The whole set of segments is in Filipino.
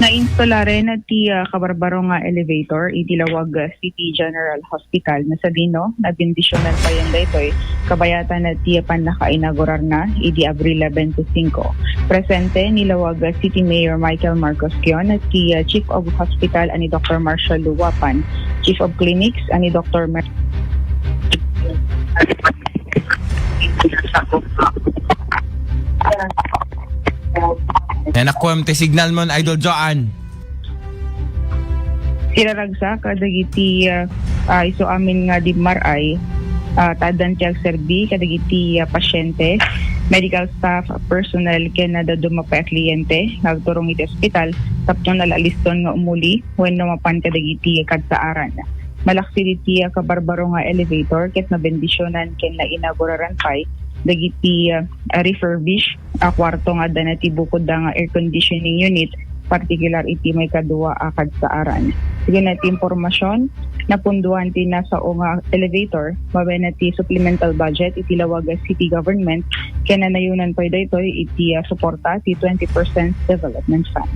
Na-installare na ti kabarbaro nga elevator itilawag City General Hospital na sa Dino na bendisyonan pa yan daytoy kabayatan na ti pan naka-inaugurar na idi Abril 25. Presente nilawag City Mayor Michael Marcos Kion at ti Chief of Hospital ani Dr. Marshall Luwapan, Chief of Clinics ani Dr. Nakuha ti signal mo, Idol Joan. Siraragsa kadagiti iso amin nga di maray tadan tiyag serbi kadagiti pasyente, medical staff, personnel ken na dumapa kliyente nagturong iti ospital tapno nalaliston nga umuli wenno mapan kadagiti kadsaaran. Malaksi diti kabarbaro nga elevator ket na bendisyonan ken na inauguraran pay dagiti refurbish kwarto nga danati bukod da nga air conditioning unit particular iti may kadua akad sa aran. Sige na ti impormasyon napunduan ti nasa o nga elevator mabay na ti supplemental budget iti lawag city government kaya nanayunan pa daytoy iti suporta ti 20% development fund.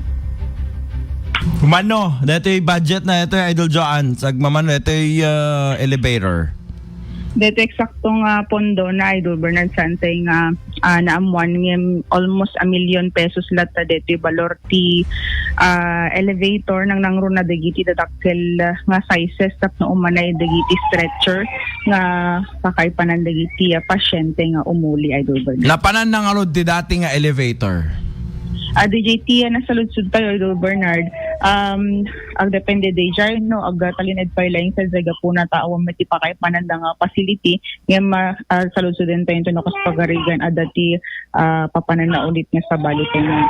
Kumano, dito yung budget na ito Idol Joan. Sagmamano, ito yung elevator. Dito eksaktong pondo na Idol Bernard Santay nga naamuan ng almost ₱1 million lahat na dito yung balor ti elevator nang nangro na dagiti dadakkel nga sizes tap na umanay dagiti stretcher nga pakaipanan dagiti pasyente nga umuli Idol Bernard. Lapanan ng alod ti dati nga elevator. DJT na sa lutsud tayo Idol Bernard ag depende day dyan no ag talined pa lang sa zaga po na taawang mati pakay panandang facility ngayon sa lutsud din tayo no kaspagarigan adati papanan na ulit nga sa balik ng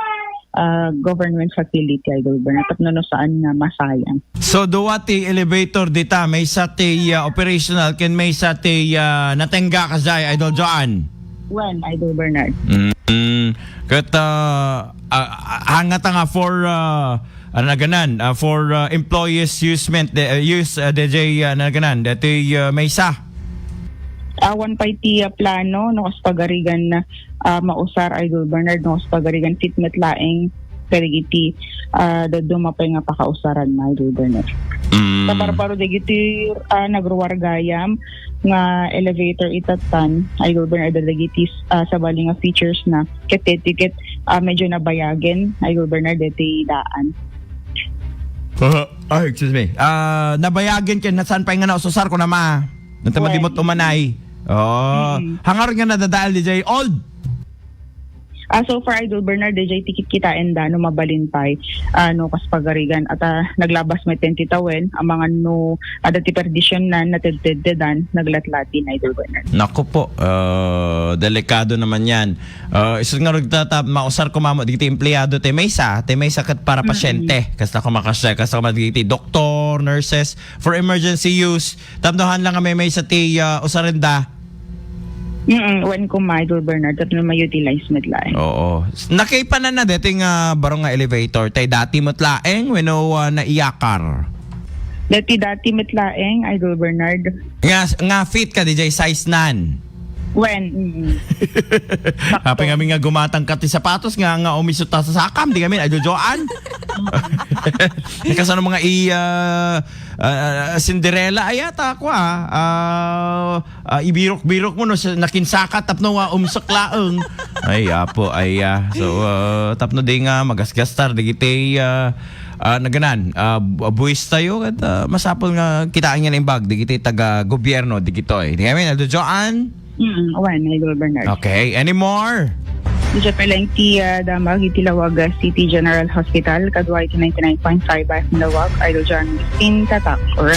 government facility Idol Bernard tapno no saan nga masayang. So duwati elevator dita may sa ti operational ken may sa ti natengga kasay Idol Joan. When Idol Bernard? Kat hangat nga for for employees use DJ naganan dati may sa awan pa iti plano no kaspagarigan na mausar Idol Bernard no kaspagarigan fitmet laeng perigiti dadumapay nga pakausaran na Idol Bernard. Kaparo dagiti nagruwargayam nga elevator itatan Idol Bernard dagiti sa bali nga features na ticket medyo nabayagen Idol Bernard dati daan. Excuse me. Nabayagen ken nasan pa nga naususar ko na ma. Nantamadimot umanay. Hangar nga nadadaal DJ old. So far Idol Bernard DJ tikit kita enda no mabalin pay no kaspagarigan at naglabas may 20 tawen ang mga no adati perdisyon na natedtedan naglatlatin Idol Bernard. Nako po, delikado naman yan. Isa nga ragtatap mausar ko mamo digiti empleyado te may sa kat para pasyente kas na kumakasya kas na digiti doktor, nurses for emergency use tapnohan lang kami may sa ti usarenda. When ko Idol Bernard at ma-utilize medlaeng. Oo. Nakaipanan na dating barong nga elevator tay dati matlaeng weno naiyakar. Dati metlaeng Idol Bernard. Nga fit ka DJ size nan. When? Kapag kami nga gumatang kati sapatos nga umisot ta sa sakam di kami Idol Joan. Kasano mga Cinderella ayata ako ibirok-birok mo no nakinsakat tapno umsaklaeng ay apo ay so tapno di nga magasgastar digiti naganan buwis tayo at masapol nga kitaan nga ng bag digiti taga gobyerno digitoy di kami Idol Joan. When Idol Bernard. Okay, any more? Diya palang ti damag itilawag City General Hospital kadwa iti 99.5 Milawag Idol Joan in Tatak or